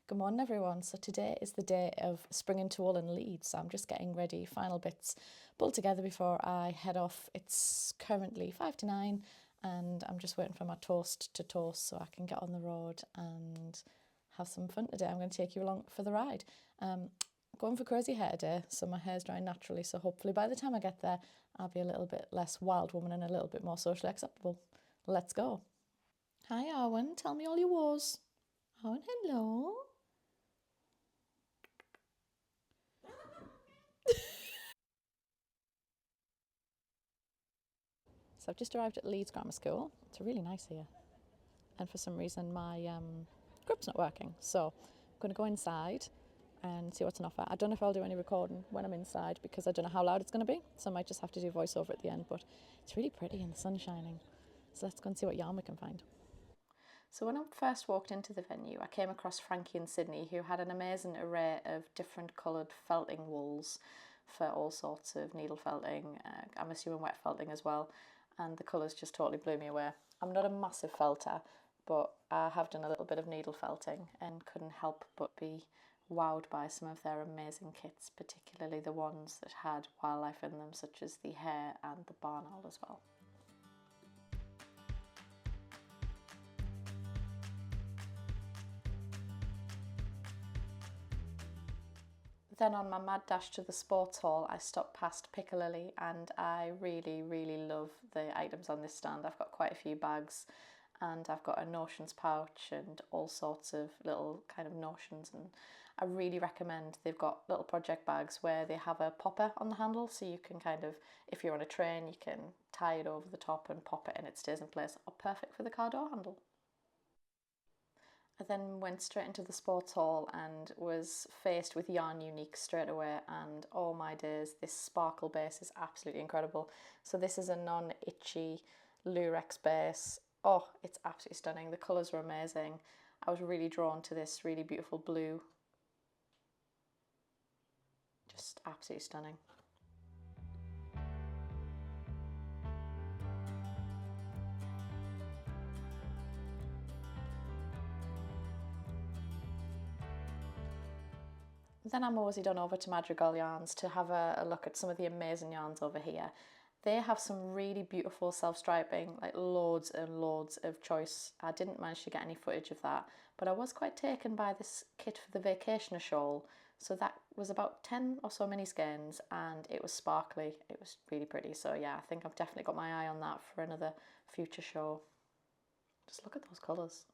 Good morning, everyone. So today is the day of spring into wool and Leeds. So I'm just getting ready, final bits pulled together before I head off. It's currently 5 to 9 and I'm just waiting for my toast to toast so I can get on the road and have some fun today. I'm going to take you along for the ride. Going for crazy hair today, so my hair's drying naturally, so hopefully by the time I get there I'll be a little bit less wild woman and a little bit more socially acceptable. Let's go. Hi Arwen, tell me all your woes. Arwen, hello. So I've just arrived at Leeds Grammar School. It's really nice here. And for some reason my grip's not working. So I'm going to go inside and see what's on offer. I don't know if I'll do any recording when I'm inside because I don't know how loud it's going to be. So I might just have to do voiceover at the end. But it's really pretty and the sun's shining. So let's go and see what yarn we can find. So when I first walked into the venue, I came across Frankie and Sydney, who had an amazing array of different coloured felting wools for all sorts of needle felting. I'm assuming wet felting as well. And the colours just totally blew me away. I'm not a massive felter, but I have done a little bit of needle felting and couldn't help but be wowed by some of their amazing kits, particularly the ones that had wildlife in them, such as the hare and the barn owl as well. Then on my mad dash to the sports hall, I stopped past Piccalilli and I really love the items on this stand. I've got quite a few bags and I've got a notions pouch and all sorts of little kind of notions, and I really recommend they've got little project bags where they have a popper on the handle, so you can kind of, if you're on a train, you can tie it over the top and pop it and it stays in place. Oh, perfect for the car door handle. I then went straight into the sports hall and was faced with Yarn Unique straight away, and oh my days, this sparkle base is absolutely incredible. So this is a non-itchy lurex base. Oh, it's absolutely stunning. The colours were amazing. I was really drawn to this really beautiful blue. Just absolutely stunning. Then I moseyed on over to Madrigal Yarns to have a look at some of the amazing yarns over here. They have some really beautiful self-striping, like loads and loads of choice. I didn't manage to get any footage of that, but I was quite taken by this kit for the vacationer shawl. So that was about 10 or so mini skeins and it was sparkly. It was really pretty. So yeah, I think I've definitely got my eye on that for another future show. Just look at those colours.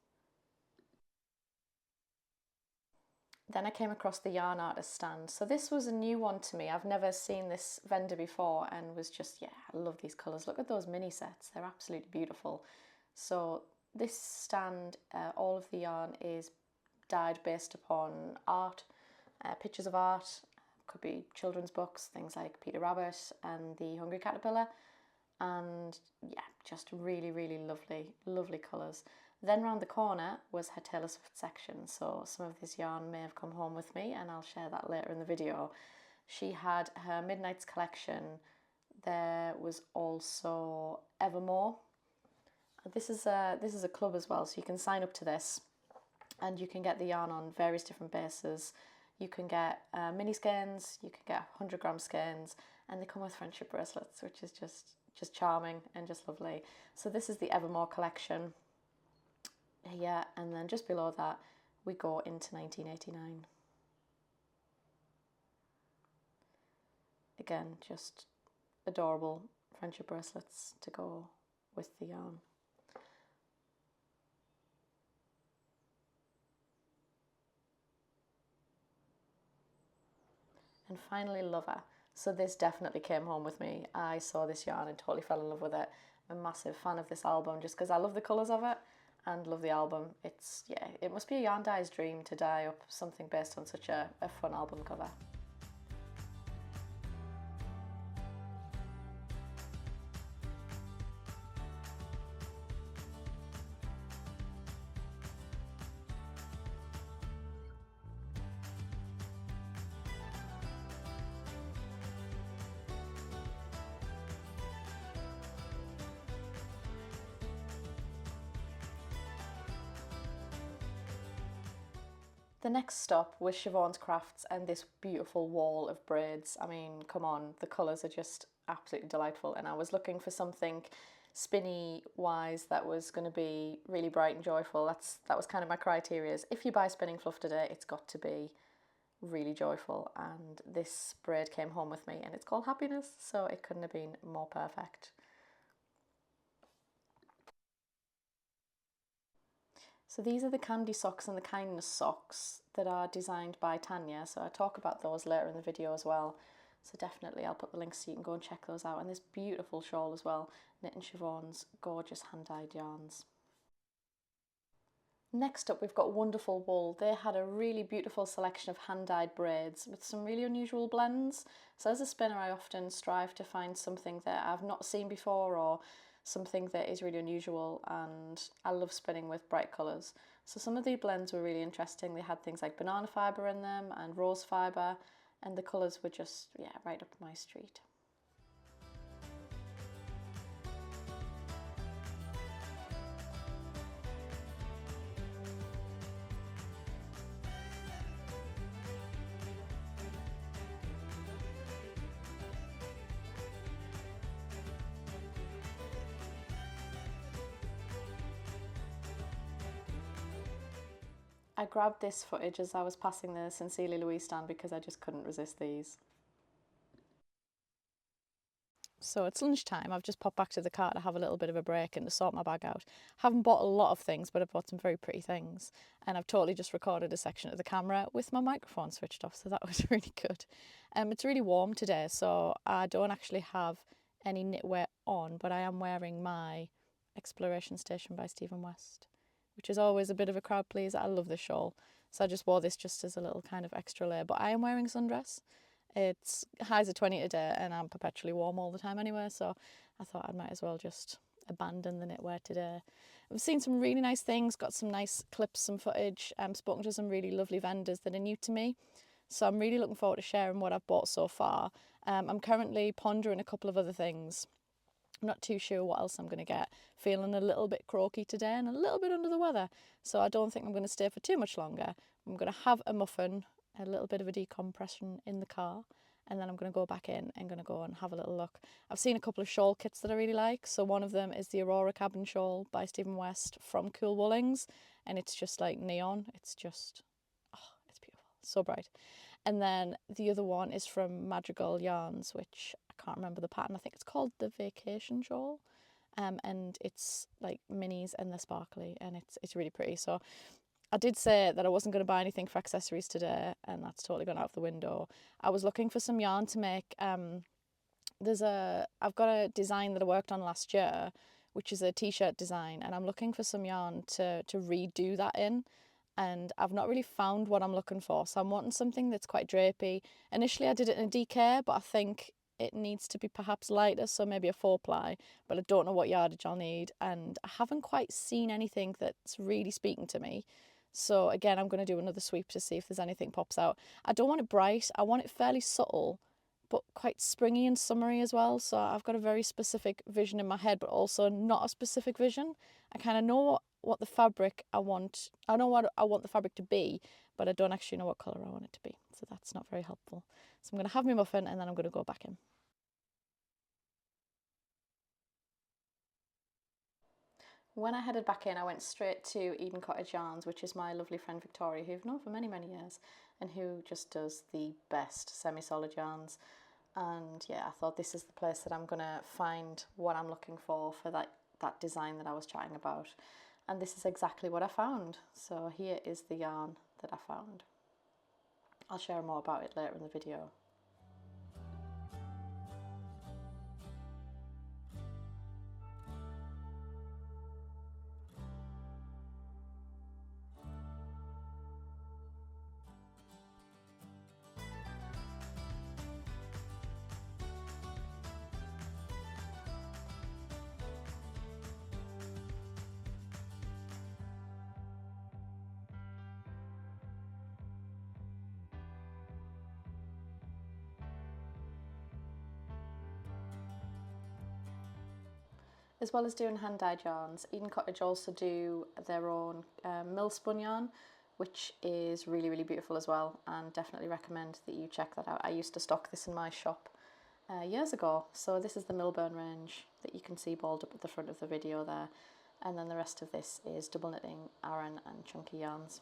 Then I came across the yarn artist stand. So this was a new one to me. I've never seen this vendor before and was just, yeah, I love these colours. Look at those mini sets. They're absolutely beautiful. So this stand, all of the yarn is dyed based upon art, pictures of art. Could be children's books, things like Peter Rabbit and the Hungry Caterpillar. And yeah, just really lovely colours. Then round the corner was her Taylor Swift section, so some of this yarn may have come home with me and I'll share that later in the video. She had her Midnight's collection. There was also Evermore. This is a club as well, so you can sign up to this and you can get the yarn on various different bases. You can get mini skeins, you can get 100-gram skeins, and they come with friendship bracelets, which is just charming and just lovely. So this is the Evermore collection here, and then just below that we go into 1989. Again, just adorable friendship bracelets to go with the yarn. And finally, Lover. So this definitely came home with me. I saw this yarn and totally fell in love with it. I'm a massive fan of this album just because I love the colours of it and love the album. It's, yeah, it must be a yarn dye's dream to dye up something based on such a fun album cover. The next stop was Siobhan's Crafts and this beautiful wall of braids. I mean, come on, the colours are just absolutely delightful, and I was looking for something spinny wise that was going to be really bright and joyful. That was kind of my criteria. Is if you buy spinning fluff today, it's got to be really joyful, and this braid came home with me, and it's called Happiness, so it couldn't have been more perfect. So these are the candy socks and the kindness socks that are designed by Tanya. So I talk about those later in the video as well. So definitely I'll put the links so you can go and check those out. And this beautiful shawl as well, knit in Siobhan's gorgeous hand-dyed yarns. Next up, we've got Wonderful Wool. They had a really beautiful selection of hand-dyed braids with some really unusual blends. So as a spinner, I often strive to find something that I've not seen before, or something that is really unusual, and I love spinning with bright colours. So some of the blends were really interesting. They had things like banana fibre in them and rose fibre, and the colours were just, yeah, right up my street. I grabbed this footage as I was passing the Sincerely Louise stand because I just couldn't resist these. So it's lunchtime. I've just popped back to the car to have a little bit of a break and to sort my bag out. Haven't bought a lot of things, but I've bought some very pretty things. And I've totally just recorded a section of the camera with my microphone switched off, so that was really good. It's really warm today, so I don't actually have any knitwear on, but I am wearing my Exploration Station by Stephen West, which is always a bit of a crowd pleaser. I love this shawl, so I just wore this just as a little kind of extra layer. But I am wearing a sundress. It's highs of 20 today, and I'm perpetually warm all the time anyway, so I thought I might as well just abandon the knitwear today. I've seen some really nice things, got some nice clips, some footage, spoken to some really lovely vendors that are new to me, so I'm really looking forward to sharing what I've bought so far. I'm currently pondering a couple of other things. I'm not too sure what else I'm going to get. Feeling a little bit croaky today and a little bit under the weather, so I don't think I'm going to stay for too much longer. I'm going to have a muffin, a little bit of a decompression in the car, and then I'm going to go back in and going to go and have a little look. I've seen a couple of shawl kits that I really like. So one of them is the Aurora Cabin Shawl by Stephen West from Cool Woolings, and it's just like neon. It's just, oh, it's beautiful, so bright. And then the other one is from Madrigal Yarns, which I can't remember the pattern. I think it's called the Vacation Shawl. And it's like minis and they're sparkly, and it's really pretty. So I did say that I wasn't going to buy anything for accessories today, and that's totally gone out of the window. I was looking for some yarn to make. I've got a design that I worked on last year, which is a t-shirt design, and I'm looking for some yarn to redo that in. And I've not really found what I'm looking for, so I'm wanting something that's quite drapey. Initially I did it in a DK, but I think it needs to be perhaps lighter, so maybe a 4-ply, but I don't know what yardage I'll need, and I haven't quite seen anything that's really speaking to me. So again, I'm going to do another sweep to see if there's anything pops out. I don't want it bright, I want it fairly subtle, but quite springy and summery as well. So I've got a very specific vision in my head, but also not a specific vision. I kind of know what the fabric I want. I know what I want the fabric to be, but I don't actually know what colour I want it to be. So that's not very helpful. So I'm going to have my muffin and then I'm going to go back in. When I headed back in, I went straight to Eden Cottage Yarns, which is my lovely friend Victoria, who I've known for many, many years, and who just does the best semi-solid yarns. And yeah, I thought this is the place that I'm going to find what I'm looking for that design that I was chatting about. And this is exactly what I found. So here is the yarn that I found. I'll share more about it later in the video. As well as doing hand-dyed yarns, Eden Cottage also do their own mill spun yarn, which is really, really beautiful as well, and definitely recommend that you check that out. I used to stock this in my shop years ago. So this is the Milburn range that you can see balled up at the front of the video there, and then the rest of this is double knitting, Aran and chunky yarns.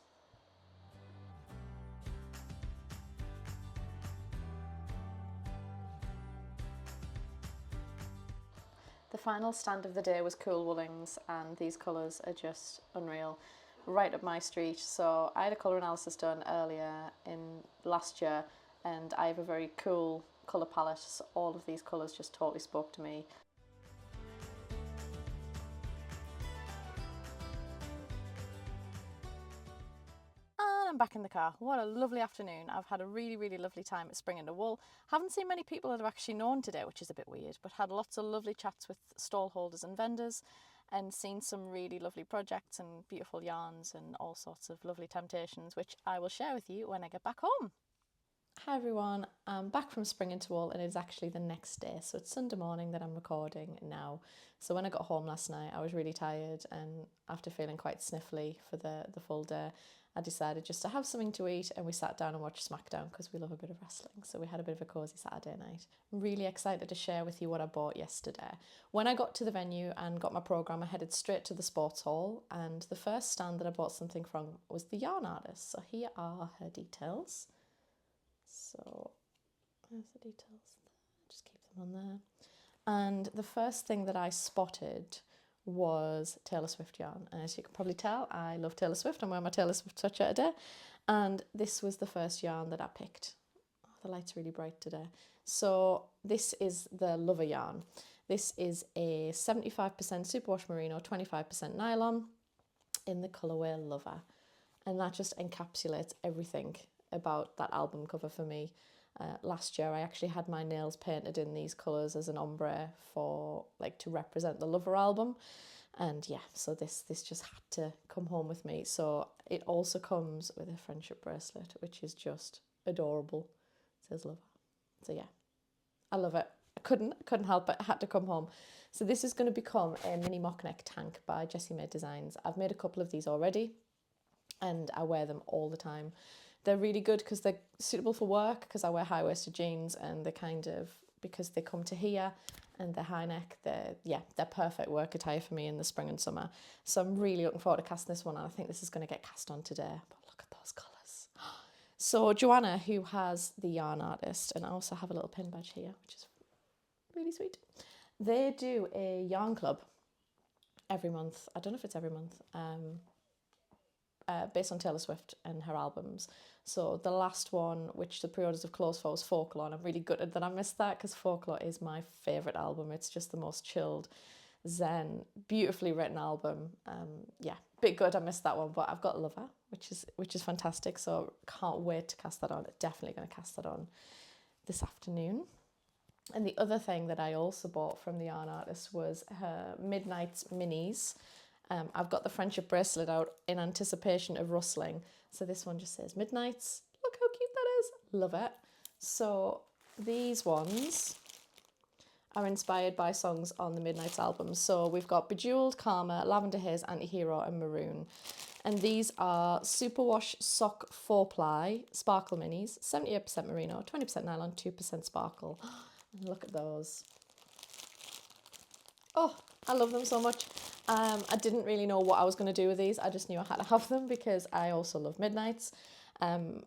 The final stand of the day was Cool Woolings, and these colours are just unreal, right up my street. So I had a colour analysis done earlier in last year, and I have a very cool colour palette, so all of these colours just totally spoke to me. I'm back in the car. What a lovely afternoon. I've had a really, really lovely time at Spring Into Wool. Haven't seen many people that I've actually known today, which is a bit weird, but had lots of lovely chats with stall holders and vendors, and seen some really lovely projects and beautiful yarns and all sorts of lovely temptations, which I will share with you when I get back home. Hi everyone, I'm back from Spring Into Wool, and it's actually the next day, so it's Sunday morning that I'm recording now. So when I got home last night, I was really tired, and after feeling quite sniffly for the full day, I decided just to have something to eat, and we sat down and watched SmackDown because we love a bit of wrestling. So we had a bit of a cosy Saturday night. I'm really excited to share with you what I bought yesterday. When I got to the venue and got my programme, I headed straight to the sports hall, and the first stand that I bought something from was the yarn artist. So here are her details. So there's the details there. Just keep them on there. And the first thing that I spotted was Taylor Swift yarn. And as you can probably tell, I love Taylor Swift. I'm wearing my Taylor Swift sweatshirt today. And this was the first yarn that I picked. Oh, the light's really bright today. So this is the Lover yarn. This is a 75% superwash merino, 25% nylon in the colourway Lover. And that just encapsulates everything about that album cover for me. Last year I actually had my nails painted in these colours as an ombre for to represent the Lover album, and yeah, so this just had to come home with me. So it also comes with a friendship bracelet, which is just adorable. It says Lover. So yeah, I love it. I couldn't help it. I had to come home. So this is going to become a mini mock neck tank by Jessie Made Designs. I've made a couple of these already, and I wear them all the time. They're really good because they're suitable for work, because I wear high-waisted jeans, and they're because they come to here and they're high neck, they're perfect work attire for me in the spring and summer. So I'm really looking forward to casting this one on. I think this is going to get cast on today, but look at those colours. So Joanna, who has the yarn artist, and I also have a little pin badge here, which is really sweet. They do a yarn club every month. I don't know if it's every month. Based on Taylor Swift and her albums. So the last one, which the pre-orders have closed for, was Folklore, and I'm really gutted that I missed that, because Folklore is my favourite album. It's just the most chilled, zen, beautifully written album. Bit good I missed that one, but I've got Lover, which is fantastic, so can't wait to cast that on. Definitely going to cast that on this afternoon. And the other thing that I also bought from the yarn artist was her Midnight's minis. I've got the friendship bracelet out in anticipation of rustling. So this one just says Midnights. Look how cute that is. Love it. So these ones are inspired by songs on the Midnights album. So we've got Bejeweled, Karma, Lavender Haze, Antihero, and Maroon. And these are Superwash Sock 4-ply sparkle minis, 78% merino, 20% nylon, 2% sparkle. Look at those. Oh, I love them so much. I didn't really know what I was going to do with these. I just knew I had to have them because I also love Midnights. And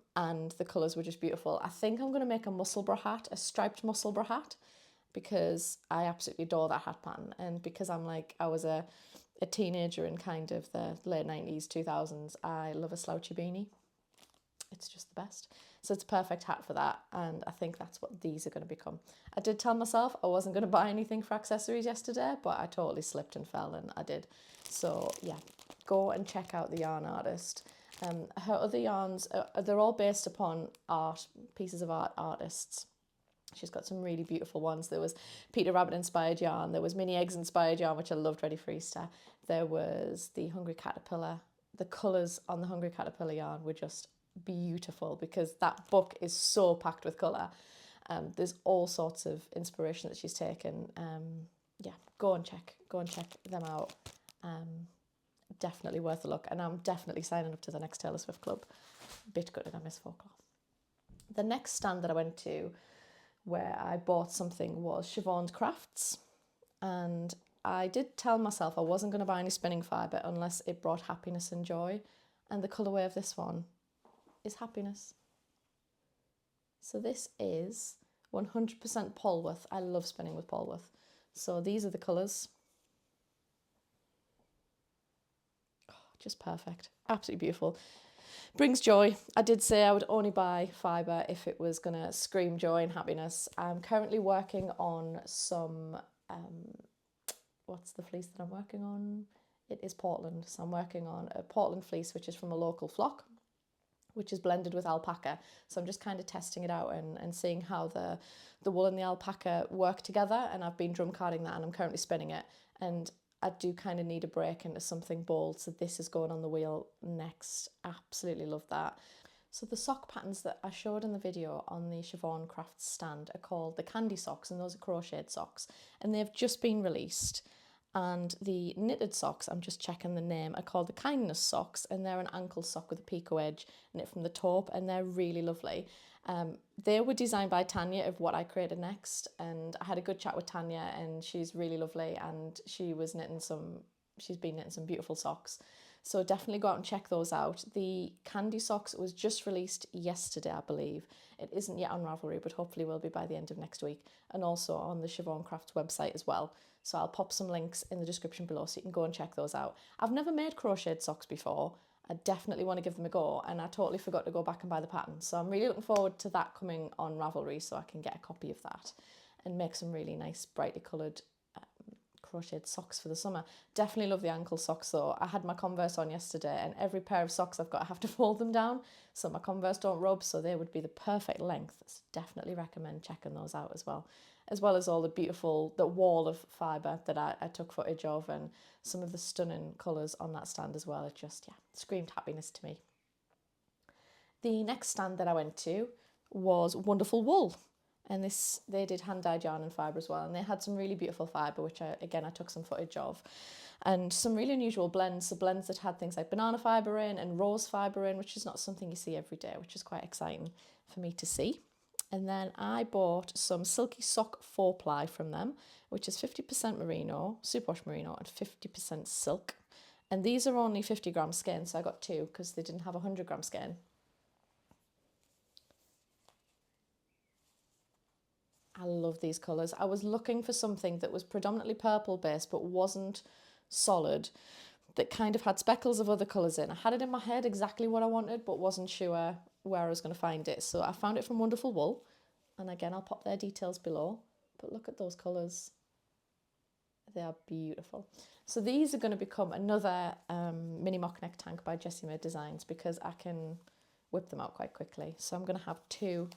the colours were just beautiful. I think I'm going to make a Musselburgh hat, a striped Musselburgh hat, because I absolutely adore that hat pattern. And because I was a teenager in kind of the late 90s, 2000s, I love a slouchy beanie. It's just the best. So it's a perfect hat for that, and I think that's what these are going to become. I did tell myself I wasn't going to buy anything for accessories yesterday, but I totally slipped and fell, and I did. So yeah, go and check out the yarn artist. Her other yarns, they're all based upon pieces of art artists. She's got some really beautiful ones. There was Peter Rabbit inspired yarn. There was Mini Eggs inspired yarn, which I loved, ready for Easter. There was the Hungry Caterpillar. The colours on the Hungry Caterpillar yarn were just beautiful, because that book is so packed with colour. There's all sorts of inspiration that she's taken. Go and check them out. definitely worth a look, and I'm definitely signing up to the next Taylor Swift club. Bit gutted I missed folklore. The next stand that I went to where I bought something was Siobhan's Crafts, and I did tell myself I wasn't going to buy any spinning fibre unless it brought happiness and joy, and the colourway of this one is happiness. So this is 100% Polworth. I love spinning with Polworth. So these are the colours. Oh, just perfect. Absolutely beautiful. Brings joy. I did say I would only buy fibre if it was going to scream joy and happiness. I'm currently working on some, what's the fleece that I'm working on? It is Portland. So I'm working on a Portland fleece, which is from a local flock, which is blended with alpaca. So I'm just kind of testing it out and seeing how the wool and the alpaca work together. And I've been drum carding that, and I'm currently spinning it. And I do kind of need a break into something bold, so this is going on the wheel next. Absolutely love that. So the sock patterns that I showed in the video on the Siobhan Crafts stand are called the candy socks, and those are crocheted socks, and they've just been released. And the knitted socks, I'm just checking the name, are called the kindness socks, and they're an ankle sock with a picot edge knit from the top, and they're really lovely. They were designed by Tanya of What I Created Next, and I had a good chat with Tanya, and she's really lovely, and she's been knitting some beautiful socks. So definitely go out and check those out. The candy socks was just released yesterday, I believe. It isn't yet on Ravelry, but hopefully will be by the end of next week, and also on the Siobhan Crafts website as well. So I'll pop some links in the description below so you can go and check those out. I've never made crocheted socks before. I definitely want to give them a go, and I totally forgot to go back and buy the pattern. So I'm really looking forward to that coming on Ravelry so I can get a copy of that and make some really nice brightly coloured crocheted socks for the summer. Definitely love the ankle socks though. I had my Converse on yesterday, and every pair of socks I've got I have to fold them down so my Converse don't rub, so they would be the perfect length. So definitely recommend checking those out as well as all the beautiful, the wall of fibre that I took footage of, and some of the stunning colours on that stand as well. It just, yeah, screamed happiness to me. The next stand that I went to was Wonderful Wool, and they did hand-dyed yarn and fibre as well, and they had some really beautiful fibre, which I took some footage of, and some really unusual blends, so blends that had things like banana fibre in and rose fibre in, which is not something you see every day, which is quite exciting for me to see. And then I bought some Silky Sock 4-ply from them, which is 50% merino, superwash merino, and 50% silk. And these are only 50 gram skein, so I got two because they didn't have 100 gram skein. I love these colours. I was looking for something that was predominantly purple based but wasn't solid, that kind of had speckles of other colours in. I had it in my head exactly what I wanted but wasn't sure where I was going to find it. So I found it from Wonderful Wool, and again I'll pop their details below. But look at those colours. They are beautiful. So these are going to become another mini mock neck tank by Jessie Made Designs because I can whip them out quite quickly. So I'm going to have two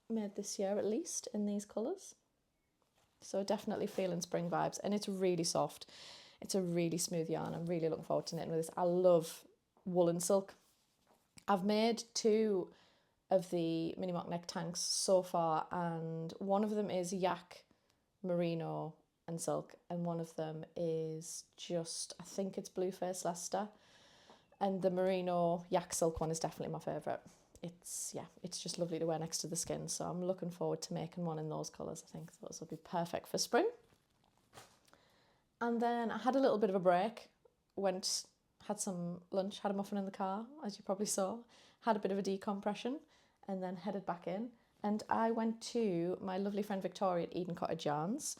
made this year at least in these colours. So definitely feeling spring vibes, and it's really soft. It's a really smooth yarn. I'm really looking forward to knitting with this. I love wool and silk. I've made two of the mini mock neck tanks so far, and one of them is yak, merino and silk, and one of them is just, I think it's Blueface Leicester, and the merino yak silk one is definitely my favourite. It's just lovely to wear next to the skin, so I'm looking forward to making one in those colours. I think those will be perfect for spring. And then I had a little bit of a break, had some lunch, had a muffin in the car, as you probably saw, had a bit of a decompression, and then headed back in. And I went to my lovely friend Victoria at Eden Cottage Yarns,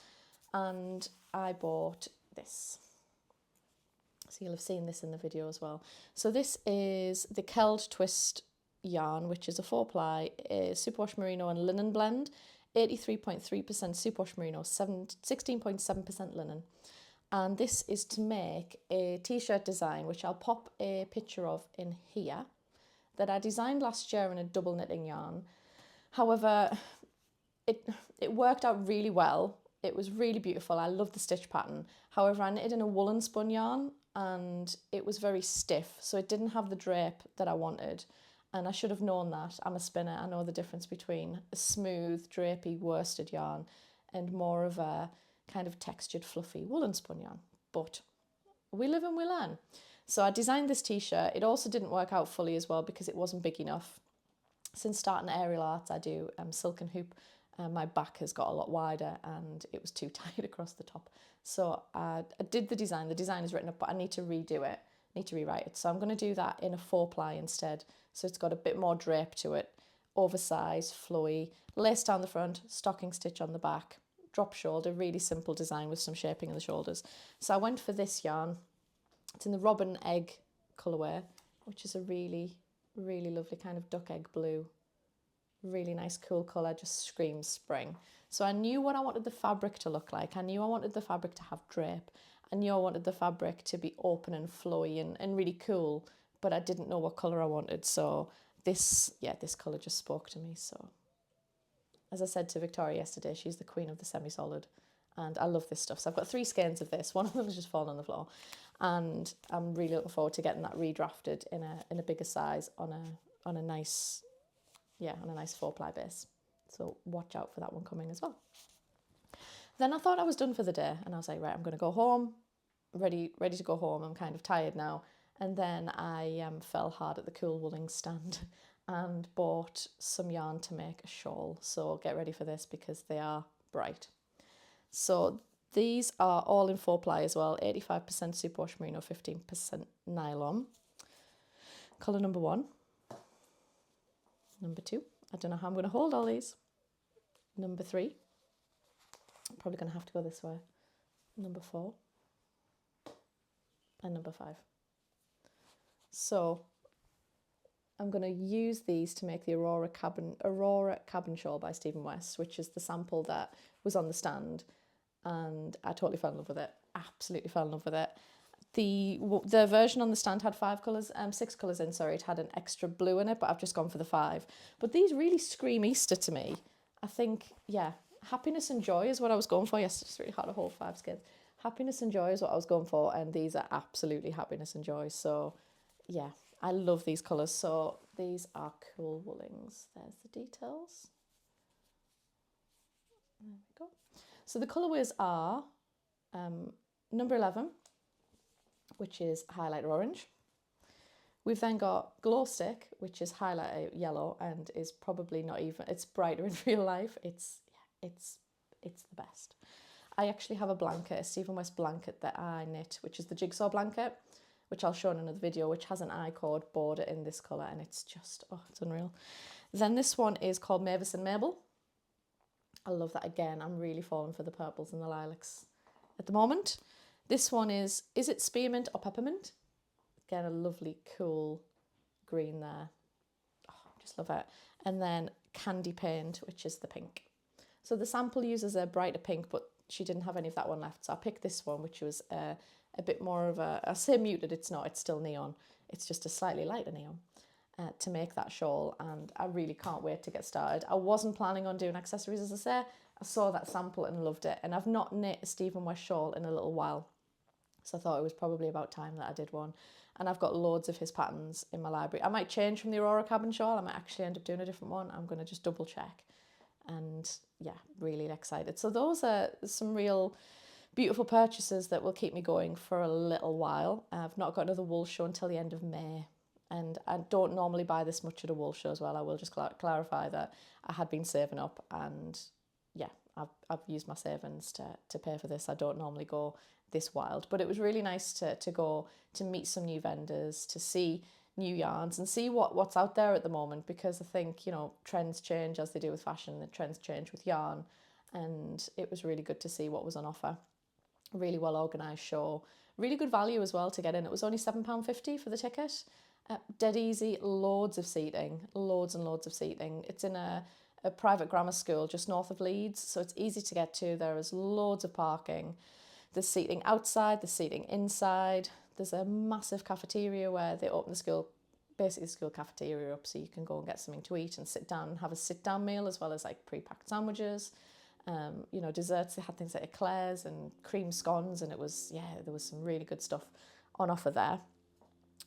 and I bought this. So you'll have seen this in the video as well. So this is the Keld Twist yarn, which is a 4-ply superwash merino and linen blend, 83.3% superwash merino, 16.7% linen. And this is to make a t-shirt design, which I'll pop a picture of in here, that I designed last year in a double knitting yarn. However, it worked out really well. It was really beautiful. I love the stitch pattern. However, I knitted in a woolen spun yarn and it was very stiff, so it didn't have the drape that I wanted. And I should have known that. I'm a spinner. I know the difference between a smooth, drapey worsted yarn and more of a kind of textured, fluffy woolen spun yarn. But we live and we learn. So I designed this t-shirt. It also didn't work out fully as well because it wasn't big enough. Since starting aerial arts, I do silk and hoop. My back has got a lot wider and it was too tight across the top. So I did the design. The design is written up, but I need to redo it. I need to rewrite it. So I'm going to do that in a 4-ply instead. So it's got a bit more drape to it, oversized, flowy, lace down the front, stocking stitch on the back, drop shoulder, really simple design with some shaping in the shoulders. So I went for this yarn. It's in the robin egg colourway, which is a really, really lovely kind of duck egg blue. Really nice, cool colour, just screams spring. So I knew what I wanted the fabric to look like. I knew I wanted the fabric to have drape. I knew I wanted the fabric to be open and flowy and really cool, but I didn't know what colour I wanted. So this colour just spoke to me. So as I said to Victoria yesterday, she's the queen of the semi-solid and I love this stuff. So I've got 3 skeins of this. One of them has just fallen on the floor and I'm really looking forward to getting that redrafted in a bigger size on a nice 4-ply base. So watch out for that one coming as well. Then I thought I was done for the day and I was like, right, I'm going to go home, ready to go home. I'm kind of tired now. And then I fell hard at the Cool Woolling stand and bought some yarn to make a shawl. So get ready for this because they are bright. So these are all in 4-ply as well, 85% superwash merino, 15% nylon. Colour number 1. Number 2, I don't know how I'm going to hold all these. Number 3, I'm probably going to have to go this way. Number 4, and number 5. So I'm going to use these to make the Aurora Cabin Shawl by Stephen West, which is the sample that was on the stand, and I totally fell in love with it. Absolutely fell in love with it. The version on the stand had 6 colours in, sorry, it had an extra blue in it, but I've just gone for the 5. But these really scream Easter to me. I think, yeah, happiness and joy is what I was going for. Yes, it's really hard to hold 5 skeins. Happiness and joy is what I was going for, and these are absolutely happiness and joy. So, yeah, I love these colours. So these are Cool Woolings. There's the details. There we go. So the colourways are number 11, which is highlighter orange. We've then got glow stick, which is highlighter yellow and is probably not even, it's brighter in real life. It's the best. I actually have a blanket, a Stephen West blanket that I knit, which is the jigsaw blanket, which I'll show in another video, which has an I-cord border in this colour and it's just, oh, it's unreal. Then this one is called Mavis and Mabel. I love that again. I'm really falling for the purples and the lilacs at the moment. This one is it spearmint or peppermint? Again, a lovely, cool green there. Oh, just love it. And then candy paint, which is the pink. So the sample uses a brighter pink, but she didn't have any of that one left. So I picked this one, which was a bit more of I say muted, it's not, it's still neon. It's just a slightly lighter neon to make that shawl. And I really can't wait to get started. I wasn't planning on doing accessories, as I say. I saw that sample and loved it. And I've not knit a Stephen West shawl in a little while. So I thought it was probably about time that I did one. And I've got loads of his patterns in my library. I might change from the Aurora Cabin shawl. I might actually end up doing a different one. I'm going to just double check. And yeah, really excited. So those are some real beautiful purchases that will keep me going for a little while. I've not got another wool show until the end of May. And I don't normally buy this much at a wool show as well. I will just clarify that I had been saving up and yeah, I've used my savings to pay for this. I don't normally go this wild, but it was really nice to go to meet some new vendors, to see new yarns and see what's out there at the moment, because I think, you know, trends change as they do with fashion, the trends change with yarn, and it was really good to see what was on offer. Really well organised show, really good value as well to get in. It was only £7.50 for the ticket. Dead easy, loads of seating, loads and loads of seating. It's in a private grammar school just north of Leeds, so it's easy to get to. There is loads of parking. There's seating outside, there's seating inside. There's a massive cafeteria where they open the school, basically the school cafeteria up, so you can go and get something to eat and sit down and have a sit-down meal, as well as like pre-packed sandwiches. You know, desserts, they had things like eclairs and cream scones, and it was, yeah, there was some really good stuff on offer there.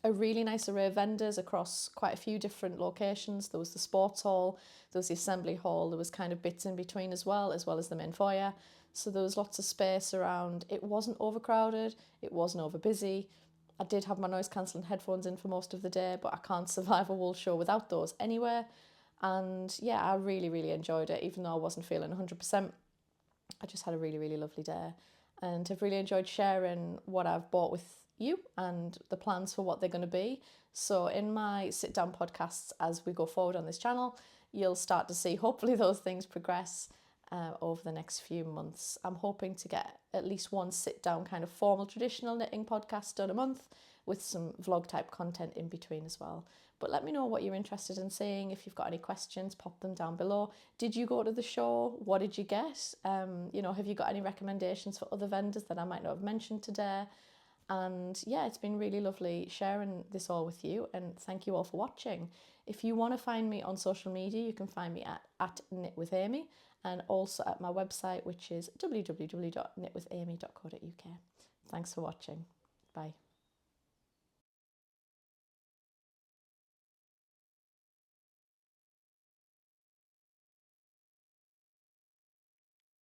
A really nice array of vendors across quite a few different locations. There was the sports hall, there was the assembly hall, there was kind of bits in between as well as the main foyer. so there was lots of space around. It wasn't overcrowded, it wasn't over busy. I did have my noise cancelling headphones in for most of the day, but I can't survive a wool show without those anywhere. And yeah, I really, really enjoyed it, even though I wasn't feeling 100%. I just had a really, really lovely day, and have really enjoyed sharing what I've bought with you and the plans for what they're going to be. So in my sit down podcasts, as we go forward on this channel, you'll start to see hopefully those things progress over the next few months. I'm hoping to get at least one sit down kind of formal traditional knitting podcast done a month, with some vlog type content in between as well. But let me know what you're interested in seeing. If you've got any questions, pop them down below. Did you go to the show? What did you get? Have you got any recommendations for other vendors that I might not have mentioned today? And yeah, it's been really lovely sharing this all with you, and thank you all for watching. If you want to find me on social media, you can find me at Knit with Amy, and also at my website, which is www.knitwithamy.co.uk. Thanks for watching. Bye.